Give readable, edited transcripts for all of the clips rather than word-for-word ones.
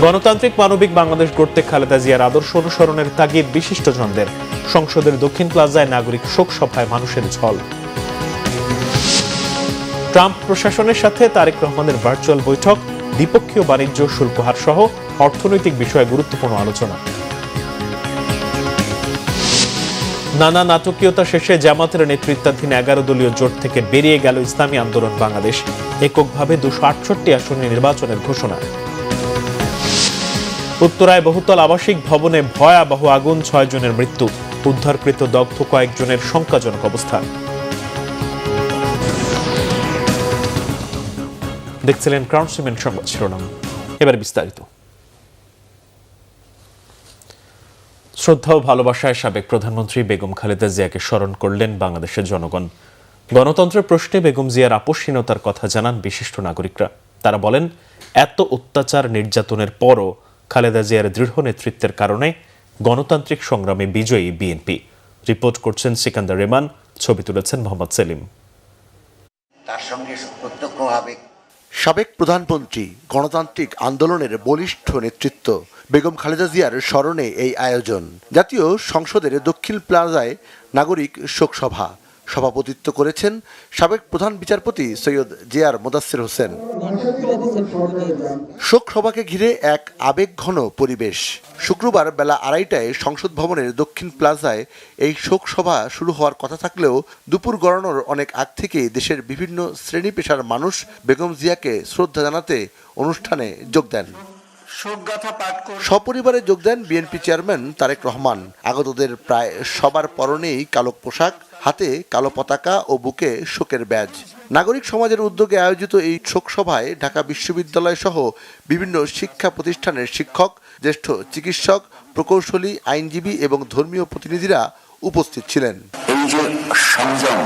গণতান্ত্রিক মানবিক বাংলাদেশ গড়তে খালেদা জিয়ার আদর্শ অনুসরণের তাগিদ বিশিষ্টজনদের। সংসদের দক্ষিণ প্লাজায় নাগরিক শোক সভায় মানুষের ঝল। ট্রাম্প প্রশাসনের সাথে তারেক রহমানের ভার্চুয়াল বৈঠক, দ্বিপক্ষীয় বাণিজ্য, শুল্ক হার সহ অর্থনৈতিক বিষয়ে গুরুত্বপূর্ণ আলোচনা। নানা নাটকীয়তা শেষে জামাতের নেতৃত্বাধীন 11 দলীয় জোট থেকে বেরিয়ে গেল ইসলামী আন্দোলন বাংলাদেশ। এককভাবে 268 আসনে নির্বাচনের ঘোষণা। উত্তরায় বহুতল আবাসিক ভবনে ভয়াবহ আগুন, 6 জনের মৃত্যু। উদ্ধারকৃত দগ্ধ কয়েকজনের শঙ্কাজনক অবস্থা। দেখছিলেন ক্রাউন সিমেন্ট সংবাদ শিরোনাম, এবার বিস্তারিত। শ্রদ্ধা ও ভালোবাসায় সাবেক প্রধানমন্ত্রী বেগম খালেদা জিয়াকে স্মরণ করলেন বাংলাদেশের জনগণ। গণতন্ত্রের প্রশ্নে বেগম জিয়ার আপোষহীনতার কথা জানান বিশিষ্ট নাগরিকরা। তারা বলেন, এত অত্যাচার নির্যাতনের পরও খালেদা জিয়ার দৃঢ় নেতৃত্বের কারণে গণতান্ত্রিক সংগ্রামে বিজয়ী বিএনপি। রিপোর্ট করছেন সিকান্দার রেমান, ছবি তুলেছেন মোহাম্মদ সেলিম। তার সঙ্গে প্রত্যক্ষভাবে সাবেক প্রধানমন্ত্রী, গণতান্ত্রিক আন্দোলনের বলিষ্ঠ নেতৃত্ব বেগম খালেদা জিয়ার স্মরণে এই আয়োজন। জাতীয় সংসদের দক্ষিণ প্লাজায় নাগরিক শোকসভা সভাপতিত্ব করেছেন সাবেক প্রধান বিচারপতি সৈয়দ জেআর মোদাচ্ছের হোসেন। শোকসভাকে ঘিরে এক আবেগঘন পরিবেশ। শুক্রবার বেলা 2:30টায় সংসদ ভবনের দক্ষিণ প্লাজায় এই শোকসভা শুরু হওয়ার কথা থাকলেও দুপুর গড়ানোর অনেক আগ থেকেই দেশের বিভিন্ন শ্রেণী পেশার মানুষ বেগম জিয়াকে শ্রদ্ধা জানাতে অনুষ্ঠানে যোগ দেন। সপরিবারে যোগ দেন বিএনপি চেয়ারম্যান তারেক রহমান। আগতদের প্রায় সবার পরনেই কালো পোশাক, হাতে কালো পতাকা ও বুকে শোকের ব্যাজ। নাগরিক সমাজের উদ্যোগে আয়োজিত এই শোকসভায় ঢাকা বিশ্ববিদ্যালয় সহ বিভিন্ন শিক্ষা প্রতিষ্ঠানের শিক্ষক, জ্যেষ্ঠ চিকিৎসক, প্রকৌশলী, আইনজীবী এবং ধর্মীয় প্রতিনিধিরা উপস্থিত ছিলেন। এই যে সংযম,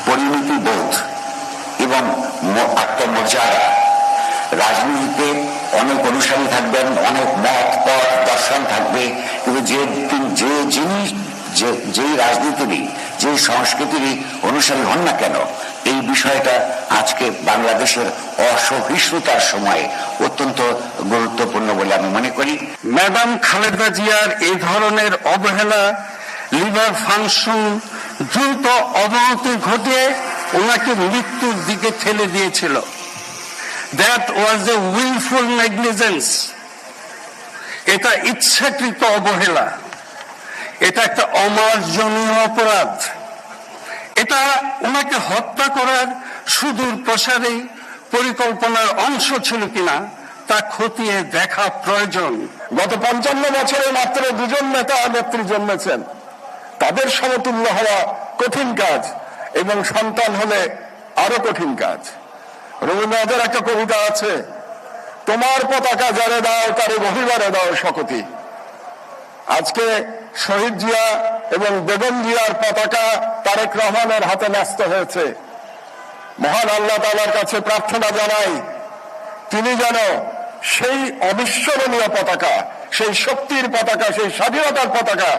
পরিণতি বোধ এবং আত্মমর্যাদা, রাজনীতিতে অনেক অনুসারী থাকবেন, অনেক মত পথ দর্শন থাকবে, কিন্তু যে জিনিস যেই রাজনীতিরই, যে সংস্কৃতিরই অনুসারী হন না কেন, এই বিষয়টা আজকে বাংলাদেশের অসহিষ্ণুতার সময়ে অত্যন্ত গুরুত্বপূর্ণ বলে আমি মনে করি। ম্যাডাম খালেদা জিয়ার এই ধরনের অবহেলা, লিভার ফাংশন দ্রুত অবনতি ঘটিয়ে ওনাকে মৃত্যুর দিকে ঠেলে দিয়েছিল। That was a willful negligence. এটা ইচ্ছাকৃত অবহেলা, এটা একটা অমার্জনীয় অপরাধ। এটা ওনাকে হত্যা করার সুদূর প্রসারী পরিকল্পনার অংশ ছিল কিনা তা খতিয়ে দেখা প্রয়োজন। গত 55 বছরে মাত্র 2জন নেতা নেত্রী জন্মেছেন। তাদের সমতুল্য হওয়া কঠিন কাজ এবং সন্তান হলে আরো কঠিন কাজ। রবীন্দ্রনাথের একটা কবিতা আছে, তোমার পতাকা যারে দাও তারে বহিবারে দাও শকতি। আজকে শহীদ জিয়া এবং বেগম জিয়ার পতাকা তারেক রহমানের হাতে ন্যস্ত হয়েছে। মহান আল্লাহ তাআলার কাছে প্রার্থনা জানাই, তিনি যেন সেই অবিস্মরণীয় পতাকা, সেই শক্তির পতাকা, সেই স্বাধীনতার পতাকা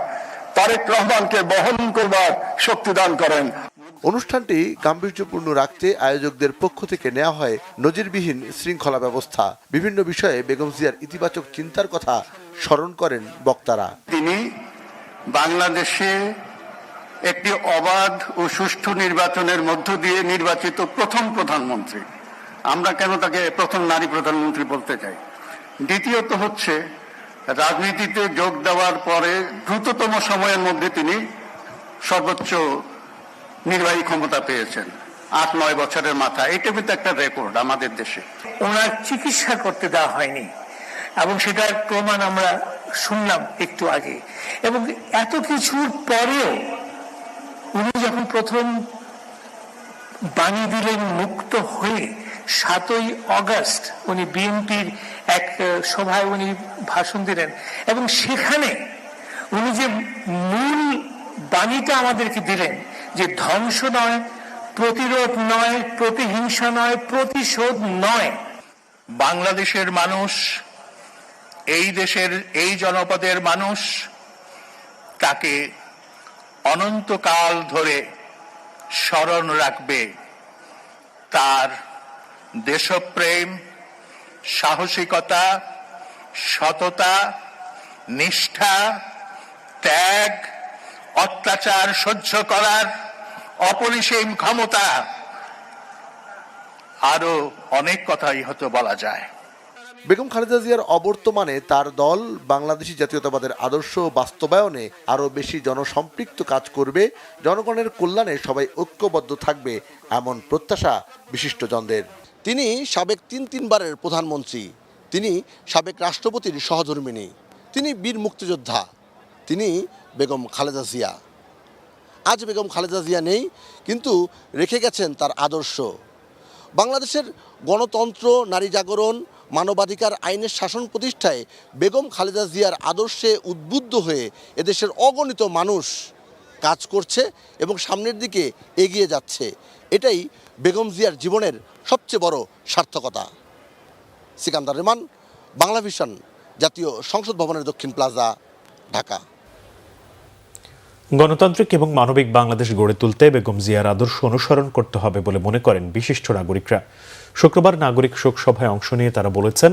তারেক রহমানকে বহন করবার শক্তি দান করেন। অনুষ্ঠানটি গাম্ভীর্যপূর্ণ রাখতে আয়োজকদের পক্ষ থেকে নেওয়া হয় নজিরবিহীন শৃঙ্খলা ব্যবস্থা। বিভিন্ন বিষয়ে বেগম জিয়ার ইতিবাচক চিন্তার কথা স্মরণ করেন বক্তারা। তিনি বাংলাদেশে একটি অবাধ ও সুষ্ঠু নির্বাচনের মধ্য দিয়ে নির্বাচিত প্রথম প্রধানমন্ত্রী। আমরা কেন তাকে প্রথম নারী প্রধানমন্ত্রী বলতে চাই? দ্বিতীয়ত হচ্ছে, রাজনীতিতে যোগ দেওয়ার পরে দ্রুততম সময়ের মধ্যে তিনি সর্বোচ্চ নির্বাহী ক্ষমতা পেয়েছেন 8-9 বছরের মাথায়। এটা কিন্তু একটা রেকর্ড আমাদের দেশে। ওনার চিকিৎসা করতে দেওয়া হয়নি এবং সেটার প্রমাণ আমরা শুনলাম একটু আগে। এবং এত কিছুর পরেও উনি যখন প্রথম বাণী দিলেন মুক্ত হয়ে, 7ই অগস্ট উনি বিএনপির এক সভায় উনি ভাষণ দিলেন এবং সেখানে উনি যে মূল বাণীটা আমাদেরকে দিলেন যে ধ্বংস নয়, প্রতিরোধ নয়, প্রতিহিংসা নয়, প্রতিশোধ নয়। বাংলাদেশের মানুষ, এই দেশের এই জনপদের মানুষ তাকে অনন্তকাল ধরে স্মরণ রাখবে। তার দেশপ্রেম, সাহসিকতা, সততা, নিষ্ঠা, ত্যাগ, অত্যাচার সহ্য করার অপরিসীম ক্ষমতা, আরো অনেক কথাই হয়তো বলা যায়। বেগম খালেদা জিয়ার অবর্তমানে তার দল বাংলাদেশি জাতীয়তাবাদের আদর্শ বাস্তবায়নে আরও বেশি জনসম্পৃক্ত কাজ করবে, জনগণের কল্যাণে সবাই ঐক্যবদ্ধ থাকবে, এমন প্রত্যাশা বিশিষ্টজনদের। তিনি সাবেক তিনবারের প্রধানমন্ত্রী, তিনি সাবেক রাষ্ট্রপতির সহধর্মিণী, তিনি বীর মুক্তিযোদ্ধা, তিনি বেগম খালেদা জিয়া। আজ বেগম খালেদা জিয়া নেই, কিন্তু রেখে গেছেন তার আদর্শ। বাংলাদেশের গণতন্ত্র, নারী জাগরণ, মানবাধিকার, আইনের শাসন প্রতিষ্ঠায় বেগম খালেদা জিয়ার আদর্শে উদ্বুদ্ধ হয়ে এদেশের অগণিত মানুষ কাজ করছে এবং সামনের দিকে এগিয়ে যাচ্ছে। এটাই বেগম জিয়ার জীবনের সবচেয়ে বড় সার্থকতা। সিকান্দার রহমান, বাংলা ভিশন, জাতীয় সংসদ ভবনের দক্ষিণ প্লাজা, ঢাকা। গণতান্ত্রিক এবং মানবিক বাংলাদেশ গড়ে তুলতে বেগম জিয়ার আদর্শ অনুসরণ করতে হবে বলে মনে করেন বিশিষ্ট নাগরিকরা। শুক্রবার নাগরিক শোক সভায় অংশ নিয়ে তারা বলেছেন,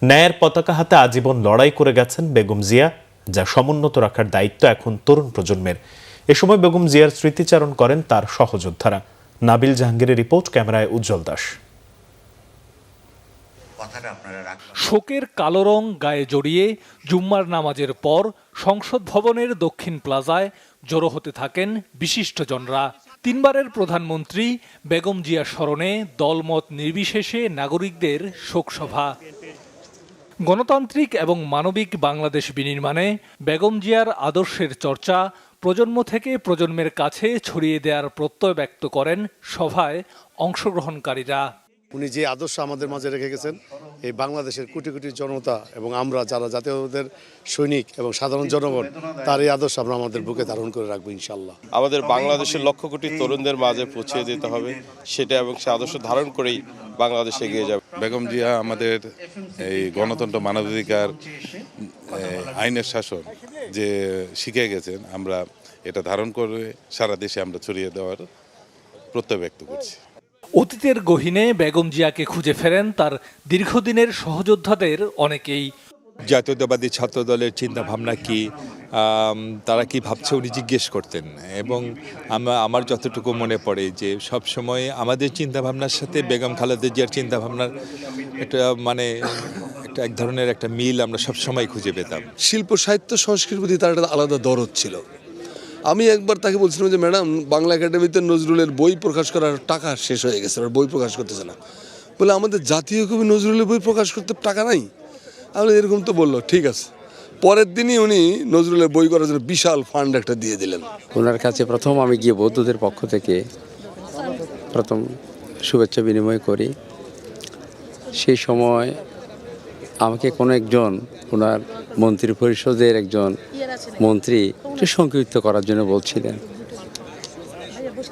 ন্যায়ের পতাকা হাতে আজীবন লড়াই করে গেছেন বেগম জিয়া, যা সমুন্নত রাখার দায়িত্ব এখন তরুণ প্রজন্মের। এ সময় বেগম জিয়ার স্মৃতিচারণ করেন তার সহযোদ্ধারা। নাবিল জাহাঙ্গীরের রিপোর্ট, ক্যামেরায় উজ্জ্বল দাস। শোকের কালো রং গায়ে জড়িয়ে জুম্মার নামাজের পর সংসদ ভবনের দক্ষিণ প্লাজায় জড়ো হতে থাকেন বিশিষ্টজনরা। তিনবারের প্রধানমন্ত্রী বেগম জিয়া স্মরণে দলমত নির্বিশেষে নাগরিকদের শোকসভা। গণতান্ত্রিক এবং মানবিক বাংলাদেশ বিনির্মাণে বেগম জিয়ার আদর্শের চর্চা প্রজন্ম থেকে প্রজন্মের কাছে ছড়িয়ে দেওয়ার প্রত্যয় ব্যক্ত করেন সভায় অংশগ্রহণকারীরা। উনি যে আদর্শ আমাদের মাঝে রেখে গেছেন, এই বাংলাদেশের কোটি কোটি জনতা এবং আমরা যারা জাতীয়তাবাদের সৈনিক এবং সাধারণ জনগণ, তার এই আদর্শ আমরা আমাদের বুকে ধারণ করে রাখবো ইনশাল্লাহ। আমাদের বাংলাদেশের লক্ষ কোটি তরুণদের মাঝে পৌঁছে দিতে হবে সেটা, এবং সে আদর্শ ধারণ করেই বাংলাদেশ এগিয়ে যাবে। বেগম জিয়া আমাদের এই গণতন্ত্র, মানবাধিকার, আইনের শাসন যে শিখে গেছেন, আমরা এটা ধারণ করে সারা দেশে আমরা ছড়িয়ে দেওয়ার প্রত্যয় ব্যক্ত করছি। অতীতের গহীনে বেগম জিয়াকে খুঁজে ফেরেন তার দীর্ঘদিনের সহযোদ্ধাদের অনেকেই। জাতীয়তাবাদী ছাত্র দলের চিন্তা ভাবনা কি, তারা কি ভাবছে উনি জিজ্ঞেস করতেন, এবং আমার যতটুকু মনে পড়ে যে সব সময় আমাদের চিন্তা ভাবনার সাথে বেগম খালেদা জিয়ার চিন্তা ভাবনার একটা এক ধরনের একটা মিল আমরা সব সময় খুঁজে পেতাম। শিল্প, সাহিত্য, সংস্কৃতির প্রতি তার একটা আলাদা দরদ ছিল। আমি একবার তাকে বলছিলাম যে ম্যাডাম, বাংলা একাডেমিতে নজরুলের বই প্রকাশ করার টাকা শেষ হয়ে গেছে, আর বই প্রকাশ করতেছে না। বলে আমাদের জাতীয় কবি নজরুলের বই প্রকাশ করতে টাকা নাই। আমি এরকম তো বললো, ঠিক আছে। পরের দিনই উনি নজরুলের বই করার জন্য বিশাল ফান্ড একটা দিয়ে দিলেন। ওনার কাছে প্রথম আমি গিয়ে বৌদ্ধদের পক্ষ থেকে প্রথম শুভেচ্ছা বিনিময় করি। সেই সময় আমাকে কোনো একজন ওনার মন্ত্রী পরিষদের একজন মন্ত্রী একটু সংক্ষিপ্ত করার জন্য বলছিলেন,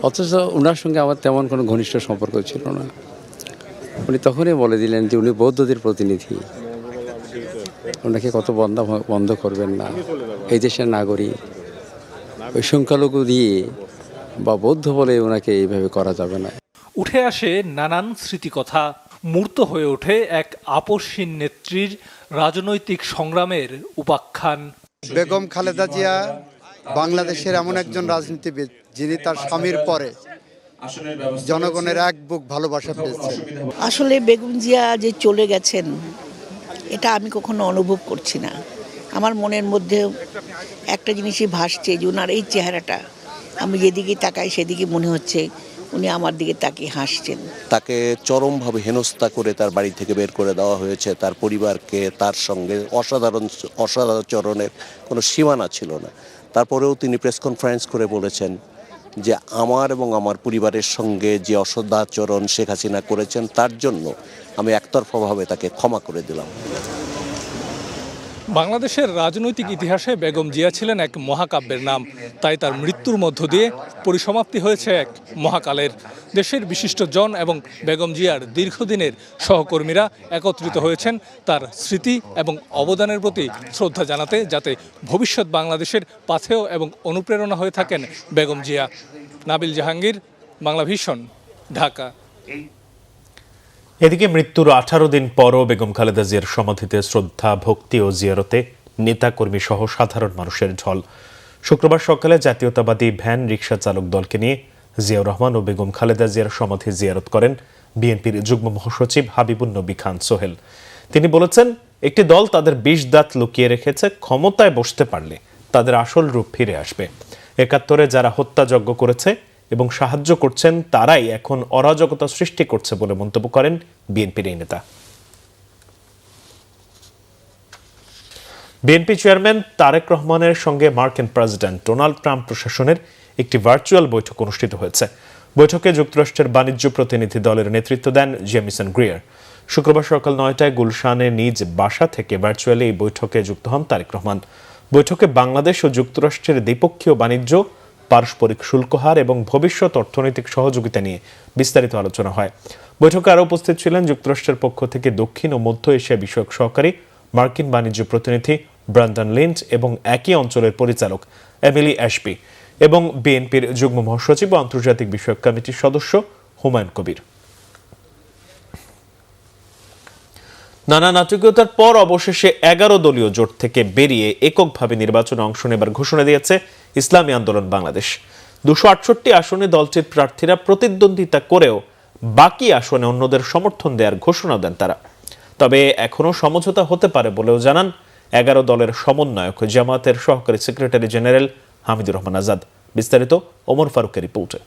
অথচ ওনার সঙ্গে আমার তেমন কোনো ঘনিষ্ঠ সম্পর্ক ছিল না। উনি তখনই বলে দিলেন যে উনি বৌদ্ধদের প্রতিনিধি, ওনাকে কত বন্ধ করবেন না, এই দেশের নাগরিক, ওই সংখ্যালঘু দিয়ে বা বৌদ্ধ বলে ওনাকে এইভাবে করা যাবে না। উঠে আসে নানান স্মৃতিকথা, মূর্ত হয়ে ওঠে এক আপসহীন নেত্রীর রাজনৈতিক সংগ্রামের উপাখ্যান। বেগম খালেদা জিয়া বাংলাদেশের এমন একজন রাজনীতিবিদ যিনি তার স্বামীর পরে জনগণের এক বুক ভালোবাসা পেয়েছেন। আসলে বেগম জিয়া যে চলে গেছেন এটা আমি কখনো অনুভব করছি না। আমার মনের মধ্যে একটা জিনিসই ভাসছে যে ওনার এই চেহারাটা, আমি যেদিকে তাকাই সেদিকে মনে হচ্ছে উনি আমার দিকে তাকিয়ে হাসছেন। তাকে চরমভাবে হেনস্থা করে তার বাড়ি থেকে বের করে দেওয়া হয়েছে। তার পরিবারকে তার সঙ্গে অসাধারণের কোনো সীমানা ছিল না। তারপরেও তিনি প্রেস কনফারেন্স করে বলেছেন যে আমার এবং আমার পরিবারের সঙ্গে যে অসদাচরণ শেখ হাসিনা করেছেন তার জন্য আমি একতরফাভাবে তাকে ক্ষমা করে দিলাম। বাংলাদেশের রাজনৈতিক ইতিহাসে বেগম জিয়া ছিলেন এক মহাকাব্যের নাম, তাই তার মৃত্যুর মধ্য দিয়ে পরিসমাপ্তি হয়েছে এক মহাকালের। দেশের বিশিষ্টজন এবং বেগম জিয়ার দীর্ঘদিনের সহকর্মীরা একত্রিত হয়েছেন তার স্মৃতি এবং অবদানের প্রতি শ্রদ্ধা জানাতে, যাতে ভবিষ্যৎ বাংলাদেশের পাথেয় এবং অনুপ্রেরণা হয়ে থাকেন বেগম জিয়া। নাবিল জাহাঙ্গীর, বাংলা ভিশন, ঢাকা। এদিকে মৃত্যুর 18 দিন পরও বেগম খালেদা জিয়ার সমাধিতে শ্রদ্ধা, ভক্তি ও জিয়ারতে নেতাকর্মী সহ সাধারণ মানুষের ঢল। শুক্রবার সকালে জাতীয়তাবাদী ভ্যান রিকশা চালক দলকে নিয়ে জিয়াউর রহমান ও বেগম খালেদা জিয়ার সমাধি জিয়ারত করেন বিএনপির যুগ্ম মহাসচিব হাবিবুন নবী খান সোহেল। তিনি বলেছেন, একটি দল তাদের 20 দাঁত লুকিয়ে রেখেছে, ক্ষমতায় বসতে পারলে তাদের আসল রূপ ফিরে আসবে। 71-এ যারা হত্যাযজ্ঞ করেছে এবং সাহায্য করছেন তারাই এখন অরাজকতা সৃষ্টি করছে বলে মন্তব্য করেন বিএনপির এই নেতা। বিএনপি চেয়ারম্যান তারেক রহমানের সঙ্গে মার্কিন প্রেসিডেন্ট ডোনাল্ড ট্রাম্প প্রশাসনের একটি ভার্চুয়াল বৈঠক অনুষ্ঠিত হয়েছে। বৈঠকে যুক্তরাষ্ট্রের বাণিজ্য প্রতিনিধি দলের নেতৃত্ব দেন জেমিসন গ্রিয়ার। শুক্রবার সকাল 9টায় গুলশানে নিজ বাসা থেকে ভার্চুয়ালি এই বৈঠকে যুক্ত হন তারেক রহমান। বৈঠকে বাংলাদেশ ও যুক্তরাষ্ট্রের দ্বিপক্ষীয় বাণিজ্য, পারস্পরিক শুল্ক হার এবং ভবিষ্যৎ অর্থনৈতিক সহযোগিতা নিয়ে বিস্তারিত আলোচনা হয়। বৈঠকে আরও উপস্থিত ছিলেন যুক্তরাষ্ট্রের পক্ষ থেকে দক্ষিণ ও মধ্য এশিয়া বিষয়ক সহকারী মার্কিন বাণিজ্য প্রতিনিধি ব্রান্ডন লিঞ্চ এবং একই অঞ্চলের পরিচালক এমিলি অ্যাশবি এবং বিএনপির যুগ্ম মহাসচিব ও আন্তর্জাতিক বিষয়ক কমিটির সদস্য হুমায়ুন কবির। নানা নাটকীয়তার পর অবশেষে 11 দলীয় জোট থেকে বেরিয়ে এককভাবে নির্বাচনে অংশ নেবার ঘোষণা দিয়েছে ইসলামী আন্দোলন বাংলাদেশ। 268 আসনে দলটির প্রার্থীরা প্রতিদ্বন্দ্বিতা করেও বাকি আসনে অন্যদের সমর্থন দেওয়ার ঘোষণা দেন তারা। তবে এখনও সমঝোতা হতে পারে বলেও জানান 11 দলের সমন্বয়ক জামায়াতের সহকারী সেক্রেটারি জেনারেল হামিদুর রহমান আজাদ। বিস্তারিত ওমর ফারুকের রিপোর্টে।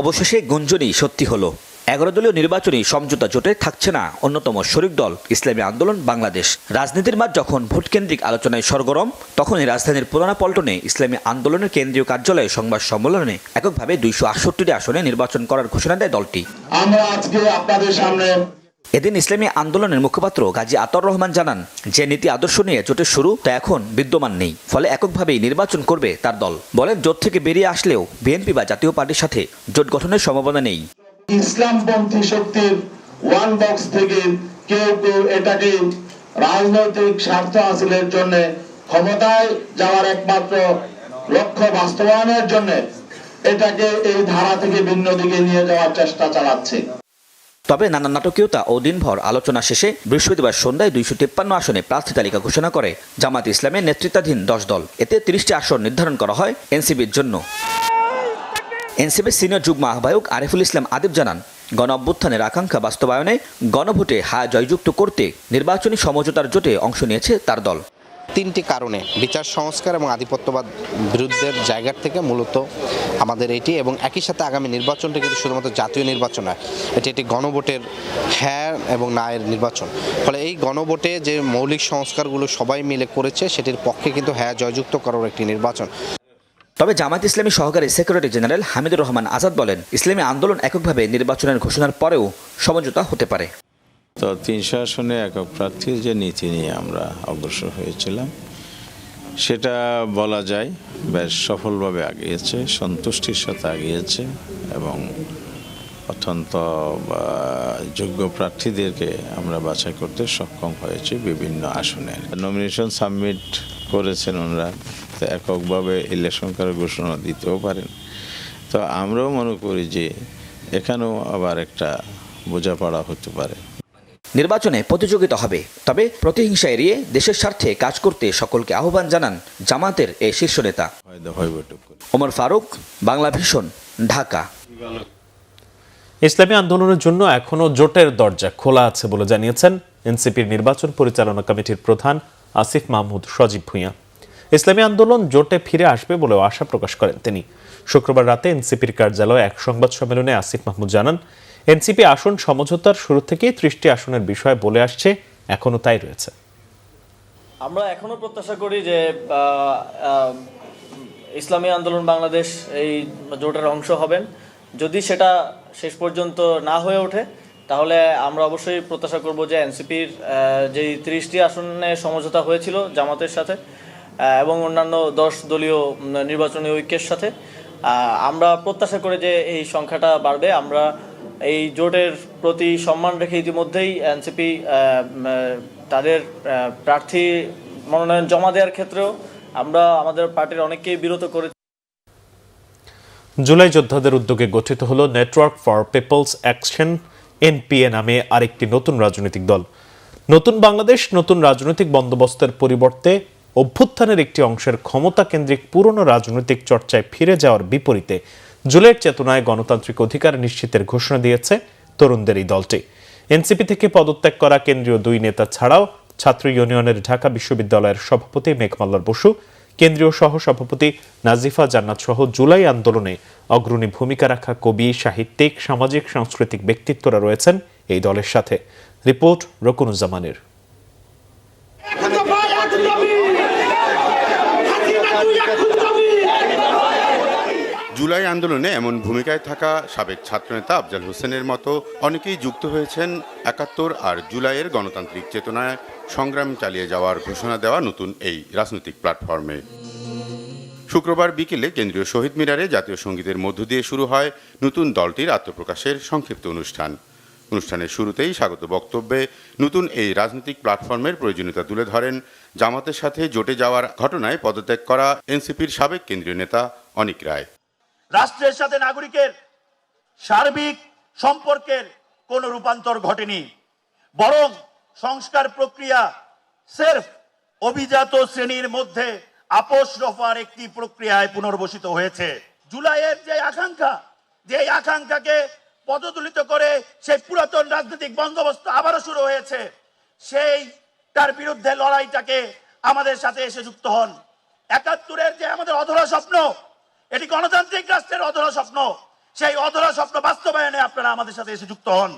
অবশেষে গুঞ্জনই সত্যি হলো, 11 দলীয় নির্বাচনী সমঝোতা জোটে থাকছে না অন্যতম শরিক দল ইসলামী আন্দোলন বাংলাদেশ। রাজনীতির মাঠ যখন ভোটকেন্দ্রিক আলোচনায় সরগরম, তখনই রাজধানীর পুরানা পল্টনে ইসলামী আন্দোলনের কেন্দ্রীয় কার্যালয়ে সংবাদ সম্মেলনে এককভাবে 268টি আসনে নির্বাচন করার ঘোষণা দেয় দলটি। আমরা আজকে আপনাদের সামনে এদিন ইসলামী আন্দোলনের মুখপাত্র গাজী আতর রহমান জানান, যে নীতি আদর্শ নিয়ে জোটের শুরু তা এখন বিদ্যমান নেই, ফলে এককভাবেই নির্বাচন করবে তার দল। বলেন, জোট থেকে বেরিয়ে আসলেও বিএনপি বা জাতীয় পার্টির সাথে জোট গঠনের সম্ভাবনা নেই। ইসলামপন্থী শক্তির ওয়ান বক্স থেকে কেউ কেউ এটাকে রাজনৈতিক স্বার্থ হাসিলের জন্য, ক্ষমতায় যাওয়ার একমাত্র লক্ষ্য বাস্তবায়নের জন্য এটাকে এই ধারা থেকে ভিন্ন দিকে নিয়ে যাওয়ার চেষ্টা চালাচ্ছে। তবে নানা নাটকীয়তা ও দিনভর আলোচনা শেষে বৃহস্পতিবার সন্ধ্যায় 253 আসনে প্রার্থী তালিকা ঘোষণা করে জামাত ইসলামের নেতৃত্বাধীন 10 দল। এতে 30টি আসন নির্ধারণ করা হয় এনসিপির জন্য। এনসিপির সিনিয়র যুগ্ম আহ্বায়ক আরিফুল ইসলাম আদিব জানান, গণ অভ্যুত্থানের আকাঙ্ক্ষা বাস্তবায়নে গণভোটে হার জয়যুক্ত করতে নির্বাচনী সমঝোতার জোটে অংশ নিয়েছে তার দল। 3টি কারণে বিচার সংস্কার এবং আধিপত্যবাদ বিরুদ্ধের জায়গার থেকে মূলত আমাদের এটি, এবং একই সাথে আগামী নির্বাচনটা কিন্তু শুধুমাত্র জাতীয় নির্বাচন নয়, এটি একটি গণভোটের হ্যাঁ এবং না এর নির্বাচন। ফলে এই গণভোটে যে মৌলিক সংস্কারগুলো সবাই মিলে করেছে সেটির পক্ষে কিন্তু হ্যাঁ জয়যুক্ত করার একটি নির্বাচন। তবে জামাত ইসলামী সহকারী সেক্রেটারি জেনারেল হামিদুর রহমান আজাদ বলেন, ইসলামী আন্দোলন এককভাবে নির্বাচনের ঘোষণার পরেও সমঝোতা হতে পারে। তো 300 আসনে একক প্রার্থীর যে নীতি নিয়ে আমরা অগ্রসর হয়েছিলাম, সেটা বলা যায় বেশ সফলভাবে আগিয়েছে, সন্তুষ্টির সাথে আগিয়েছে এবং অত্যন্ত যোগ্য প্রার্থীদেরকে আমরা বাছাই করতে সক্ষম হয়েছি বিভিন্ন আসনে। নমিনেশন সাবমিট করেছেন ওনারা, তো এককভাবে ইলেকশন করার ঘোষণা দিতেও পারেন। তো আমরাও মনে করি যে এখানেও আবার একটা বোঝাপড়া হতে পারে। নির্বাচনে প্রতিযোগিতা হবে, তবে প্রতিহিংসা এড়িয়ে দেশের স্বার্থে কাজ করতে সকলকে আহ্বান জানান জামাতের এই শীর্ষ নেতা। ওমর ফারুক, বাংলা ভিশন, ঢাকা। ইসলামী আন্দোলনের জন্য এখনো জোটের দরজা খোলা আছে বলে জানিয়েছেন এনসিপির নির্বাচন পরিচালনা কমিটির প্রধান আসিফ মাহমুদ সজীব ভুঁইয়া। ইসলামী আন্দোলন জোটে ফিরে আসবে বলেও আশা প্রকাশ করেন তিনি। শুক্রবার রাতে এনসিপির কার্যালয়ে এক সংবাদ সম্মেলনে আসিফ মাহমুদ জানান, এনসিপি আসন সমঝোতার শুরু থেকেই 30টি আসনের বিষয় বলে আসছে, এখনো তাই রয়েছে। আমরা এখনো প্রত্যাশা করি যে ইসলামী আন্দোলন বাংলাদেশ এই জোটের অংশ হবেন। যদি সেটা শেষ পর্যন্ত না হয়ে ওঠে, তাহলে আমরা অবশ্যই প্রত্যাশা করব যে এনসিপির যেই 30টি আসনে সমঝোতা হয়েছিল জামাতের সাথে এবং অন্যান্য 10 দলীয় নির্বাচনী ঐক্যের সাথে, আমরা প্রত্যাশা করি যে এই সংখ্যাটা বাড়বে। আমরা এই জোটের প্রতি সম্মান রেখে ইতিমধ্যেই এনসিপি তাদের প্রার্থী মনোনয়ন জমা দেওয়ার ক্ষেত্রেও আমরা আমাদের পার্টির অনেককেই বিরত করেছি। জুলাই যোদ্ধাদের উদ্যোগে গঠিত হল network for people's action NPA নামে আরেকটি নতুন রাজনৈতিক দল। নতুন বাংলাদেশ নতুন রাজনৈতিক বন্দোবস্তের পরিবর্তে অভ্যুত্থানের একটি অংশের ক্ষমতা কেন্দ্রিক পুরনো রাজনৈতিক চর্চায় ফিরে যাওয়ার বিপরীতে জুলাইয়ের চেতনায় গণতান্ত্রিক অধিকার নিশ্চিতের ঘোষণা দিয়েছে তরুণদের এই দলটি। এনসিপি থেকে পদত্যাগ করা কেন্দ্রীয় 2 নেতা ছাড়াও ছাত্র ইউনিয়নের ঢাকা বিশ্ববিদ্যালয়ের সভাপতি মেঘমাল্লার বসু, কেন্দ্রীয় সহসভাপতি নাজিফা জান্নাত সহ জুলাই আন্দোলনে অগ্রণী ভূমিকা রাখা কবি, সাহিত্যিক, সামাজিক সাংস্কৃতিক ব্যক্তিত্বরা রয়েছেন এই দলের সাথে। রিপোর্ট রকুনুজ্জামানের। জুলাই আন্দোলনে এমন ভূমিকায় থাকা সাবেক ছাত্রনেতা আফজাল হোসেনের মতো অনেকেই যুক্ত হয়েছেন ৭১ আর জুলাইয়ের গণতান্ত্রিক চেতনায় সংগ্রাম চালিয়ে যাওয়ার ঘোষণা দেওয়া নতুন এই রাজনৈতিক প্ল্যাটফর্মে। শুক্রবার বিকেলে কেন্দ্রীয় শহীদ মিনারে জাতীয় সঙ্গীতের মধ্য দিয়ে শুরু হয় নতুন দলটির আত্মপ্রকাশের সংক্ষিপ্ত অনুষ্ঠান। অনুষ্ঠানের শুরুতেই স্বাগত বক্তব্যে নতুন এই রাজনৈতিক প্ল্যাটফর্মের প্রয়োজনীয়তা তুলে ধরেন জামাতের সাথে জোটে যাওয়ার ঘটনায় পদত্যাগ করা এনসিপির সাবেক কেন্দ্রীয় নেতা অনিক রায়। রাষ্ট্রের সাথে নাগরিকের সার্বিক সম্পর্কের কোনো রূপান্তর ঘটেনি, বরং সংস্কার প্রক্রিয়া সির্ফ অভিজাত শ্রেণীর মধ্যে আপোষ রফার একটি প্রক্রিয়ায় পুনর্বসিত হয়েছে। জুলাইয়ের যে আকাঙ্ক্ষাকে পদদলিত করে সেই পুরাতন রাজনৈতিক বন্দোবস্ত আবারও শুরু হয়েছে, তার বিরুদ্ধে লড়াইটাকে আমাদের সাথে এসে যুক্ত হন। ৭১-এর যে আমাদের অধরা স্বপ্ন, এটি গণতান্ত্রিক রাষ্ট্রের অধরা স্বপ্ন, সেই অধরা স্বপ্ন বাস্তবায়নে আপনারা আমাদের সাথে এসে যুক্ত হন।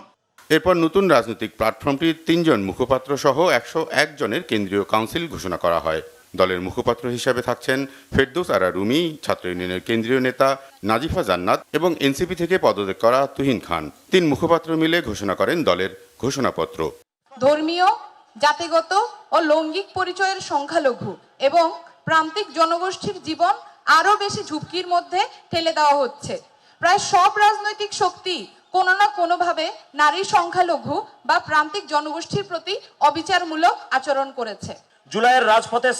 এরপর নতুন রাজনৈতিক প্ল্যাটফর্মটির 3 জন মুখপাত্র সহ 101 জনের কেন্দ্রীয় কাউন্সিল ঘোষণা করা হয়। দলের মুখপাত্র হিসাবে থাকছেন ফেরদৌস আরা রুমি, ছাত্র ইউনিয়নের কেন্দ্রীয় নেতা নাজিফা জান্নাত এবং এনসিপি থেকে পদত্যাগ করা তুহিন খান। 3 মুখপাত্র মিলে ঘোষণা করেন দলের ঘোষণাপত্র। ধর্মীয়, জাতিগত ও লৈঙ্গিক পরিচয়ের সংখ্যালঘু এবং প্রান্তিক জনগোষ্ঠীর জীবন আরও বেশি ঝুঁকির মধ্যে ঠেলে দেওয়া হচ্ছে। প্রায় সব রাজনৈতিক শক্তি কোনো না কোনোভাবে নারী, সংখ্যালঘু বা প্রান্তিক জনগোষ্ঠীর প্রতি অবিচারমূলক আচরণ করেছে। জুলাইয়ের রাজপথে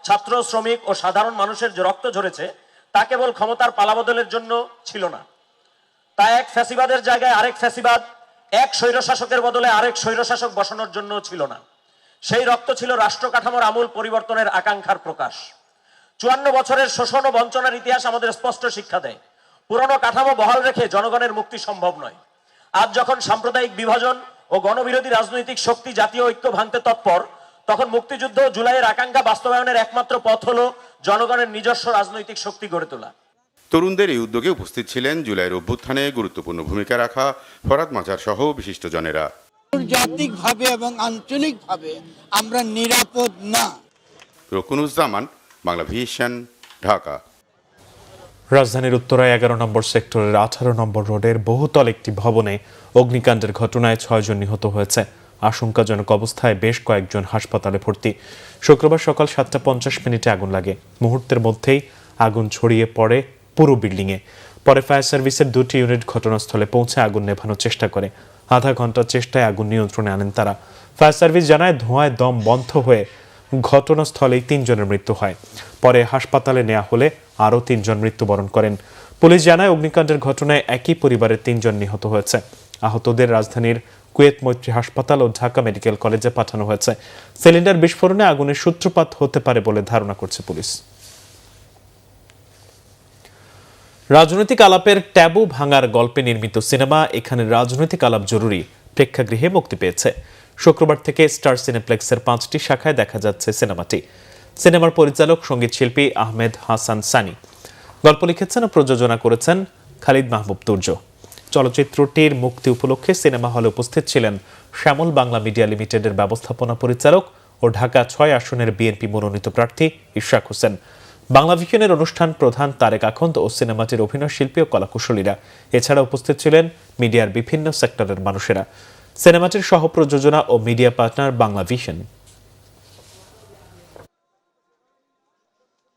ছাত্র, শ্রমিক ও সাধারণ মানুষের যে রক্ত ঝরেছে তা কেবল ক্ষমতার পালাবদলের জন্য ছিল না, তা এক ফ্যাসিবাদের জায়গায় আরেক ফ্যাসিবাদ, এক স্বৈরশাসকের বদলে আরেক স্বৈরশাসক বসানোর জন্য ছিল না। সেই রক্ত ছিল রাষ্ট্র কাঠামোর আমূল পরিবর্তনের আকাঙ্ক্ষার প্রকাশ। ৫৪ বছরের শোষণ ও বঞ্চনার ইতিহাস আমাদের স্পষ্ট শিক্ষা দেয়, পুরনো কাঠামো বহাল রেখে জনগণের মুক্তি সম্ভব নয়। আজ যখন সাম্প্রদায়িক বিভাজন ও গণবিরোধী রাজনৈতিক শক্তি জাতীয় ঐক্য ভাঙতে তৎপর, তখন মুক্তিযুদ্ধ জুলাইয়ের আকাঙ্ক্ষা বাস্তবায়নের একমাত্র পথ হলো জনগণের নিজস্ব রাজনৈতিক শক্তি গড়ে তোলা। তরুণদের এই উদ্যোগে উপস্থিত ছিলেন জুলাইয়ের অভ্যুত্থানে গুরুত্বপূর্ণ ভূমিকা রাখা ফরাদ মাজার সহ বিশিষ্টজনেরা। আন্তর্জাতিকভাবে এবং আঞ্চলিকভাবে আমরা নিরাপদ না। রকুনুজ্জামান, বাংলা ভিশন, ঢাকা। রাজধানীর উত্তরায় 11 নম্বর সেক্টরের 18 নম্বর রোডের বহুতল একটি ভবনে অগ্নিকাণ্ডের ঘটনায় 6 জন নিহত হয়েছে। আশঙ্কাজনক অবস্থায় বেশ কয়েকজন হাসপাতালে ভর্তি। শুক্রবার সকাল 7:50 আগুন লাগে। মুহূর্তের মধ্যেই আগুন ছড়িয়ে পড়ে পুরো বিল্ডিংয়ে। পরে ফায়ার সার্ভিসের 2টি ইউনিট ঘটনাস্থলে পৌঁছে আগুন নেভানোর চেষ্টা করে। আধা ঘন্টার চেষ্টায় আগুন নিয়ন্ত্রণে আনেন তারা। ফায়ার সার্ভিস জানায় ধোঁয়ায় দম বন্ধ হয়ে ঘটনাস্থলেই 3 জনের মৃত্যু হয়। পরে হাসপাতালে নেওয়া হলে আরও 3 জন মৃত্যুবরণ করেন। পুলিশ জানায় অগ্নিকাণ্ডের ঘটনায় একই পরিবারের 3 জন নিহত হয়েছে। আহতদের রাজধানীর কুয়েত মৈত্রী হাসপাতাল ও ঢাকা মেডিকেল কলেজে পাঠানো হয়েছে। সিলিন্ডার বিস্ফোরণে আগুনের সূত্রপাত হতে পারে বলে ধারণা করছে পুলিশ। রাজনৈতিক আলাপের ট্যাবু ভাঙার গল্পে নির্মিত সিনেমা এখানে রাজনৈতিক আলাপ জরুরি প্রেক্ষাগৃহে মুক্তি পেয়েছে। শুক্রবার থেকে স্টার সিনেপ্লেক্সের 5টি শাখায় দেখা যাচ্ছে সিনেমাটি। সিনেমার পরিচালক সঙ্গীত শিল্পী আহমেদ হাসান সানি, গল্প লিখেছেন ও প্রযোজনা করেছেন খালিদ মাহবুব তুর্য। চলচ্চিত্রটির মুক্তি উপলক্ষে সিনেমা হলে উপস্থিত ছিলেন শ্যামল বাংলা মিডিয়া লিমিটেডের ব্যবস্থাপনা পরিচালক ও ঢাকা 6 আসনের বিএনপি মনোনীত প্রার্থী ইশরাক হোসেন, বাংলা ভিশনের অনুষ্ঠান প্রধান তারেক আখন্দ ও সিনেমাটির অভিনয় শিল্পী ও কলাকুশলীরা। এছাড়া উপস্থিত ছিলেন মিডিয়ার বিভিন্ন সেক্টরের মানুষেরা। সিনেমাটির সহ প্রযোজনা ও মিডিয়া পার্টনার বাংলা ভিশন।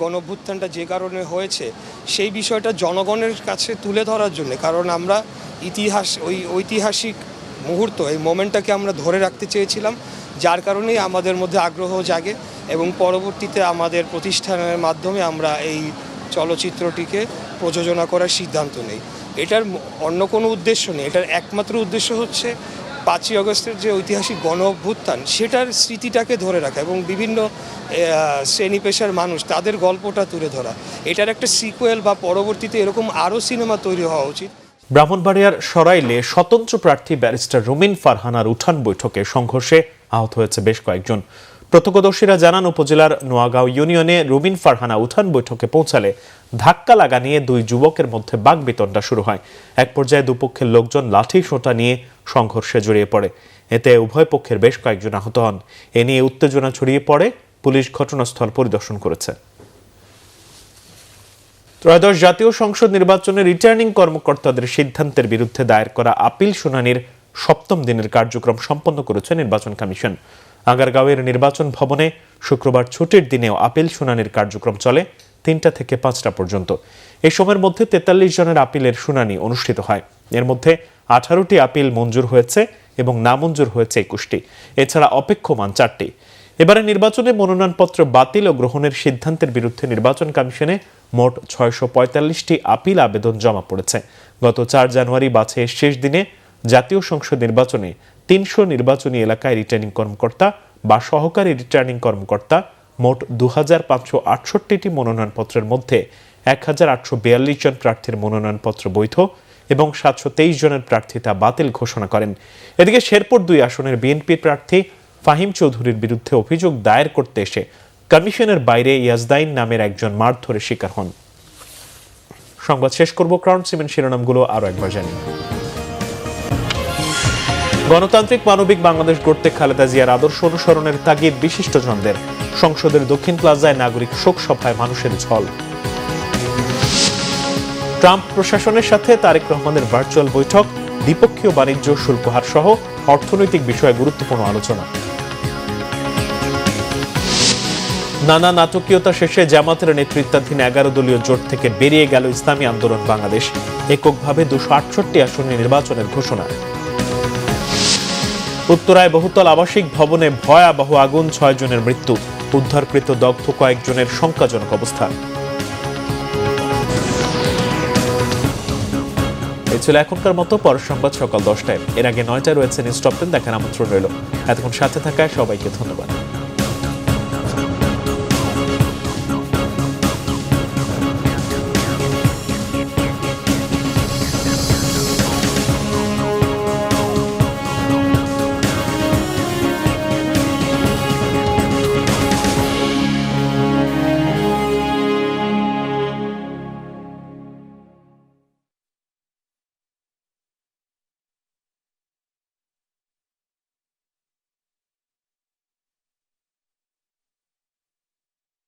গণঅভ্যুত্থানটা যে কারণে হয়েছে সেই বিষয়টা জনগণের কাছে তুলে ধরার জন্য, কারণ আমরা ওই ঐতিহাসিক মুহূর্ত, এই মোমেন্টটাকে আমরা ধরে রাখতে চেয়েছিলাম, যার কারণেই আমাদের মধ্যে আগ্রহ জাগে এবং পরবর্তীতে আমাদের প্রতিষ্ঠানের মাধ্যমে আমরা এই চলচ্চিত্রটিকে প্রযোজনা করার সিদ্ধান্ত নেই। এটার অন্য কোনো উদ্দেশ্য নেই, এটার একমাত্র উদ্দেশ্য হচ্ছে 5ই আগস্টের যে ঐতিহাসিক গণ অভ্যুত্থান সেটার স্মৃতিটাকে ধরে রাখা এবং বিভিন্ন শ্রেণী পেশার মানুষ তাদের গল্পটা তুলে ধরা। এটার একটা সিকুয়েল বা পরবর্তীতে এরকম আরও সিনেমা তৈরি হওয়া উচিত। ব্রাহ্মণবাড়িয়ার সরাইলে স্বতন্ত্র প্রার্থী ব্যারিস্টার রুমিন ফারহানার উঠান বৈঠকে সংঘর্ষে আহত হয়েছে বেশ কয়েকজন। প্রত্যক্ষদর্শীরা জানান, উপজেলার নোয়াগাঁও ইউনিয়নে রুমিন ফারহানা উঠান বৈঠকে পৌঁছালে ধাক্কা লাগা নিয়ে দুই যুবকের মধ্যে বাকবিতণ্ডা শুরু হয়। এক পর্যায়ে দুপক্ষের লোকজন লাঠি সোঁটা নিয়ে সংঘর্ষে জড়িয়ে পড়ে। এতে উভয় পক্ষের বেশ কয়েকজন আহত হন। এ নিয়ে উত্তেজনা ছড়িয়ে পড়ে। পুলিশ ঘটনাস্থল পরিদর্শন করেছে। ত্রয়োদশ জাতীয় সংসদ নির্বাচনে রিটার্নিং কর্মকর্তাদের সিদ্ধান্তের বিরুদ্ধে দায়ের করা আপিল শুনানির 7ম দিনের কার্যক্রম সম্পন্ন করেছে নির্বাচন কমিশন। আগারগাঁওয়ের নির্বাচন ভবনে শুক্রবার ছুটির দিনেও আপিল শুনানির কার্যক্রম চলে 3টা থেকে 5টা পর্যন্ত। এই সময়ের মধ্যে 43 জনের আপিলের শুনানি অনুষ্ঠিত হয়। এর মধ্যে 18টি আপিল মঞ্জুর হয়েছে এবং নামঞ্জুর হয়েছে 21টি। এছাড়া অপেক্ষমান 4টি। এবারে নির্বাচনে মনোনয়নপত্র বাতিল ও গ্রহণের সিদ্ধান্তের বিরুদ্ধে নির্বাচন কমিশনে মোট 645টি আপিল আবেদন জমা পড়েছে। গত 4 জানুয়ারি বাছাইয়ের শেষ দিনে জাতীয় সংসদ নির্বাচনে 300 নির্বাচনী এলাকায় রিটার্নিং কর্মকর্তা বা সহকারী রিটার্নিং কর্মকর্তা মোট 2568টি মনোনয়নপত্রের মধ্যে 1842 জন প্রার্থীর মনোনয়নপত্র বৈধ এবং 723 জনের প্রার্থিতা বাতিল ঘোষণা করেন। এদিকে শেরপুর 2 আসনের বিএনপি প্রার্থী ফাহিম চৌধুরীর বিরুদ্ধে অভিযোগ দায়ের করতে এসে কমিশনের বাইরে ইয়াজদাইন নামের একজন মারধরের শিকার হন। সংবাদ শেষ করব ক্রাউন সিমেন্ট শিরোনামগুলো আরো একবার জানিয়ে। গণতান্ত্রিক মানবিক বাংলাদেশ গড়তে খালেদা জিয়ার আদর্শ অনুসরণের তাগিদ বিশিষ্টজনদের। সংসদের দক্ষিণ প্লাজায় নাগরিক শোক সভায় মানুষের ঝল। ট্রাম্প প্রশাসনের সাথে তারেক রহমানের ভার্চুয়াল বৈঠক, দ্বিপক্ষীয় বাণিজ্য, শুল্ক হার সহ অর্থনৈতিক বিষয়ে গুরুত্বপূর্ণ আলোচনা। নানা নাটকীয়তা শেষে জামাতের নেতৃত্বাধীন 11 দলীয় জোট থেকে বেরিয়ে গেল ইসলামী আন্দোলন বাংলাদেশ। এককভাবে 268 আসনে নির্বাচনের ঘোষণা। উত্তরায় বহুতল আবাসিক ভবনে ভয়াবহ আগুন, 6 জনের মৃত্যু। উদ্ধারকৃত দগ্ধ কয়েকজনের শঙ্কাজনক অবস্থা। এই ছিল এখনকার মতো। পরের সংবাদ সকাল 10টায়। এর আগে 9টায় রয়েছে নিউজ টপ 10 দেখার আমন্ত্রণ রইল। এতক্ষণ সাথে থাকায় সবাইকে ধন্যবাদ।